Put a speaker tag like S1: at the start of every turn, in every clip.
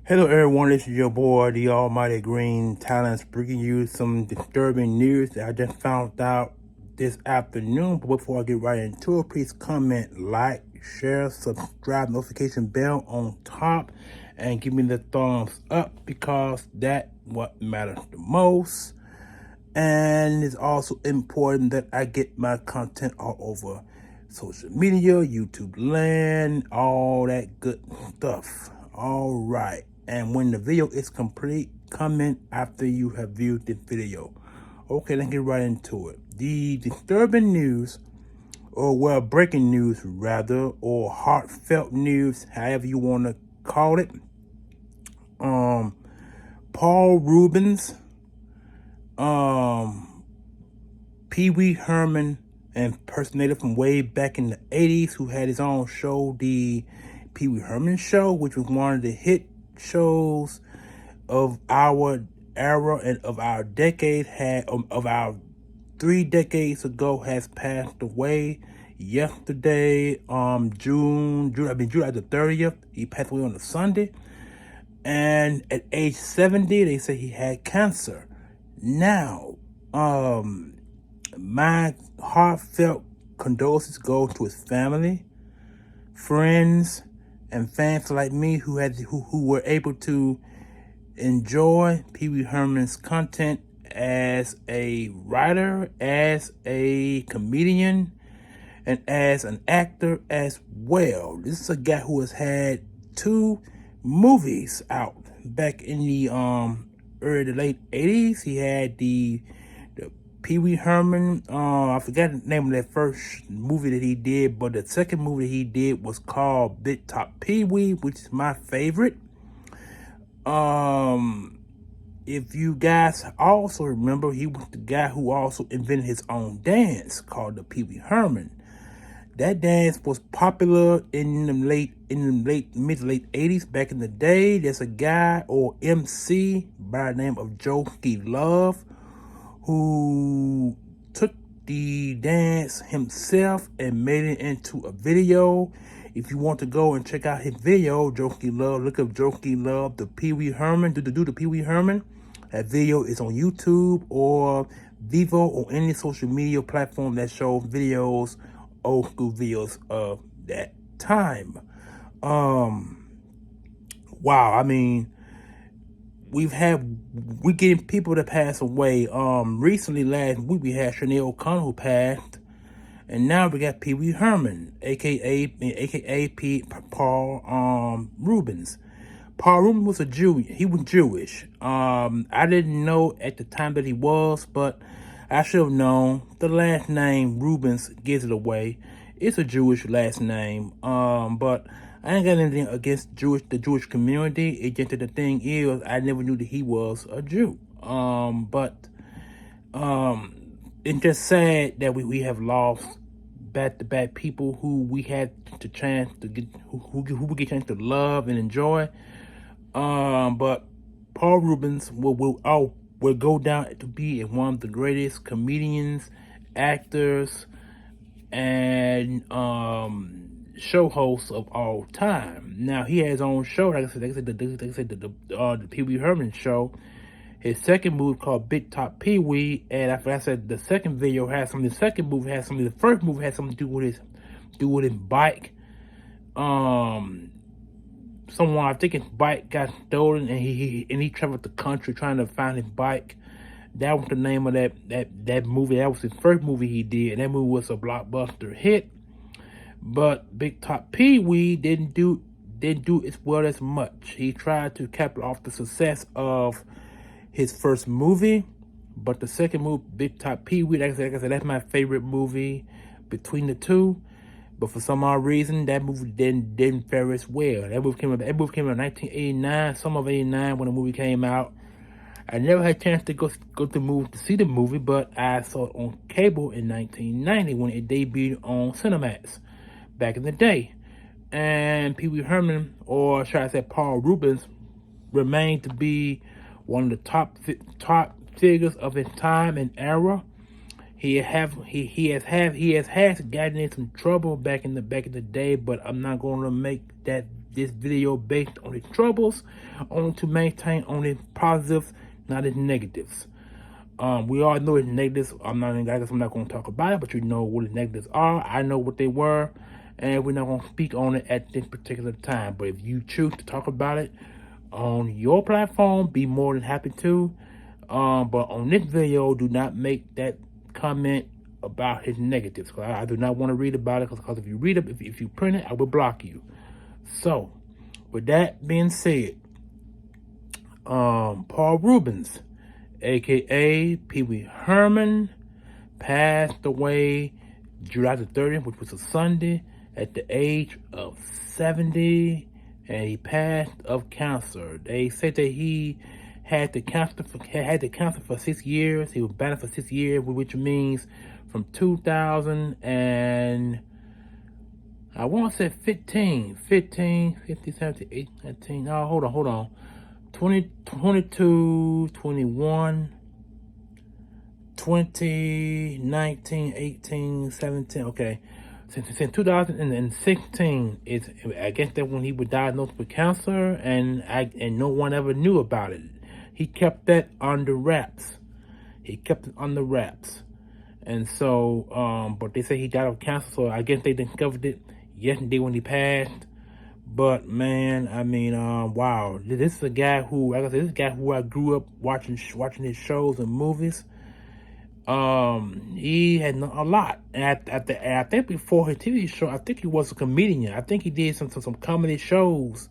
S1: Hello everyone, this is your boy, the Almighty Green Talents, bringing you some disturbing news that I just found out this afternoon. But before I get right into it, please comment, like, share, subscribe, notification bell on top, and give me the thumbs up because that's what matters the most. And it's also important that I get my content all over social media, YouTube land, all that good stuff. All right. And when the video is complete, comment after you have viewed the video. Okay, let's get right into it. The disturbing news, or well, breaking news rather, or heartfelt news, however you want to call it. Paul Reubens, Pee Wee Herman impersonator from way back in the 80s, who had his own show, the Pee Wee Herman Show, which was one of the hit shows of our era and of our decade, of our 3 decades ago, has passed away yesterday, July the 30th. He passed away on a Sunday. And at age 70, they say he had cancer. Now, my heartfelt condolences go to his family, friends, and fans like me who were able to enjoy Pee Wee Herman's content as a writer, as a comedian, and as an actor as well. This is a guy who has had 2 movies out back in the early to late 80s. He had the Pee Wee Herman, I forgot the name of that first movie that he did, but the second movie he did was called Big Top Pee Wee, which is my favorite. If you guys also remember, he was the guy who also invented his own dance called the Pee Wee Herman. That dance was popular in the mid to late 80s. Back in the day, there's a guy or MC by the name of Jokey Love who took the dance himself and made it into a video. If you want to go and check out his video, Jokey Love, look up Jokey Love, the Pee Wee Herman, do the Pee Wee Herman. That video is on YouTube or Vivo or any social media platform that shows videos, old school videos of that time. Wow, I mean, we're getting people that pass away. Recently, last week, we had Sinead O'Connor who passed. And now we got Pee Wee Herman, aka Paul Reubens. Paul Reubens was a Jew. He was Jewish. I didn't know at the time that he was, but I should have known. The last name Reubens gives it away. It's a Jewish last name. But I ain't got anything against the Jewish community. It's just that the thing is, I never knew that he was a Jew. It's just sad that we have lost back-to-back people who we had the chance to get, who we get a chance to love and enjoy. But Paul Reubens will go down to be one of the greatest comedians, actors, and show hosts of all time. Now he has his own show, like I said, the Pee Wee Herman Show. His second movie called Big Top Pee Wee, and I said the second video has something. The second movie has something. The first movie has something to do with his bike. Someone, I think his bike got stolen, and he traveled the country trying to find his bike. That was the name of that movie. That was his first movie he did. And that movie was a blockbuster hit. But Big Top Pee Wee didn't do as well as much. He tried to capitalize off the success of his first movie, but the second movie, Big Top Pee Wee, like I said, that's my favorite movie between the two. But for some odd reason, that movie didn't fare as well. That movie came out in 1989, summer of '89 when the movie came out. I never had a chance to go to see the movie, but I saw it on cable in 1990 when it debuted on Cinemax back in the day. And Pee Wee Herman, or should I say Paul Reubens, remained to be one of the top figures of his time and era. He has gotten in some trouble back in the day, but I'm not going to make that this video based on his troubles, only to maintain only positives, not his negatives. We all know his negatives. I'm not going to talk about it, but you know what his negatives are. I know what they were, and we're not going to speak on it at this particular time. But if you choose to talk about it on your platform, be more than happy to. But on this video, do not make that comment about his negatives. Cause I do not want to read about it. Because if you read it, if you print it, I will block you. So, with that being said, Paul Reubens, aka Pee Wee Herman, passed away July the 30th, which was a Sunday, at the age of 70, and he passed of cancer. They said that he had the cancer for 6 years. He was battling for 6 years, which means from 2000 and I want to say 15, 17, 18, 19. No, hold on. 20, 22, 21, 20, 19, 18, 17. Okay. Since 2016 is, I guess, that when he was diagnosed with cancer, and no one ever knew about it. He kept that under wraps. And so, but they say he died of cancer, so I guess they discovered it yesterday when he passed. But man, I mean, wow, this is a guy who, like I said, this is a guy who I grew up watching his shows and movies. He had a lot, and I think before his TV show, I think he was a comedian. I think he did some comedy shows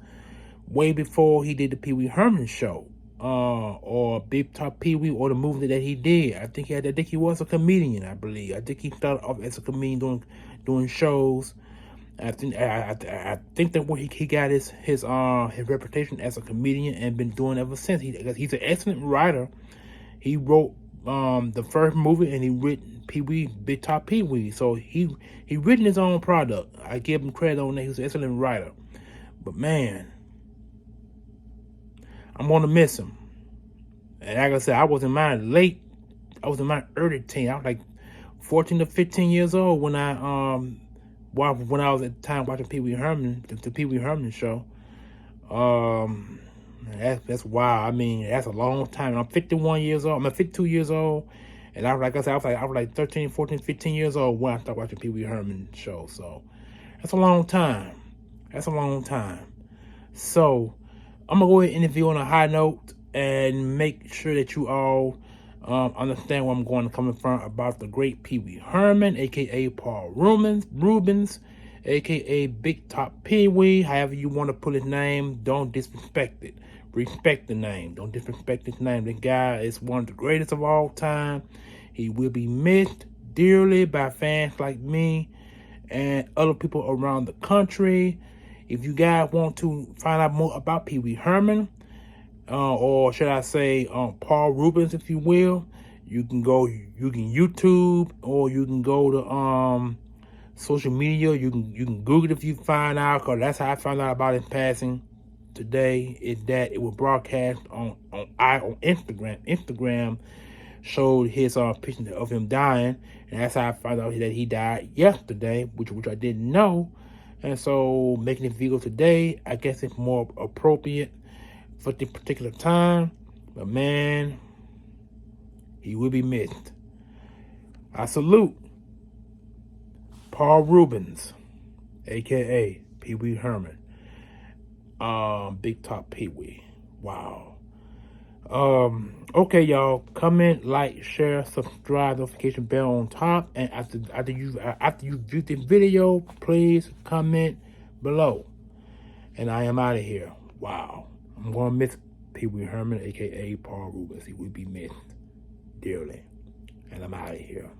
S1: way before he did the Pee Wee Herman show, or Big Top Pee Wee, or the movie that he did. I think he was a comedian. I believe. I think he started off as a comedian doing shows. I think that where he got his reputation as a comedian and been doing ever since. He's an excellent writer. He wrote the first movie, and he written Pee Wee, Big Top Pee Wee. So he written his own product. I give him credit on that. He's an excellent writer. But man, I'm gonna miss him. And like I said, I was in my early teens. I was like 14 to 15 years old when I was at the time watching Pee Wee Herman, the Pee Wee Herman show. That's wild. I mean, that's a long time. I'm 51 years old. I'm 52 years old. And I was like 13, 14, 15 years old when I started watching Pee Wee Herman show. So that's a long time. So I'm gonna go ahead and interview on a high note and make sure that you all understand where I'm coming from about the great Pee Wee Herman, aka Paul Reubens, aka Big Top Pee Wee. However you want to put his name, don't disrespect it. Respect the name. Don't disrespect his name. The guy is one of the greatest of all time. He will be missed dearly by fans like me and other people around the country. If you guys want to find out more about Pee Wee Herman, or should I say Paul Reubens, if you will, you can YouTube, or you can go to social media. You can Google it if you find out, because that's how I found out about his passing today. Is that it was broadcast on Instagram. Instagram showed his picture of him dying, and that's how I found out that he died yesterday, which I didn't know. And so making this video today, I guess it's more appropriate for the particular time. But man, he will be missed. I salute Paul Reubens, aka Pee Wee Herman, Big Top Pee Wee. Wow. Okay, y'all. Comment, like, share, subscribe, notification bell on top. And after you view this video, please comment below. And I am out of here. Wow. I'm gonna miss Pee Wee Herman, aka Paul Reubens. He will be missed dearly. And I'm out of here.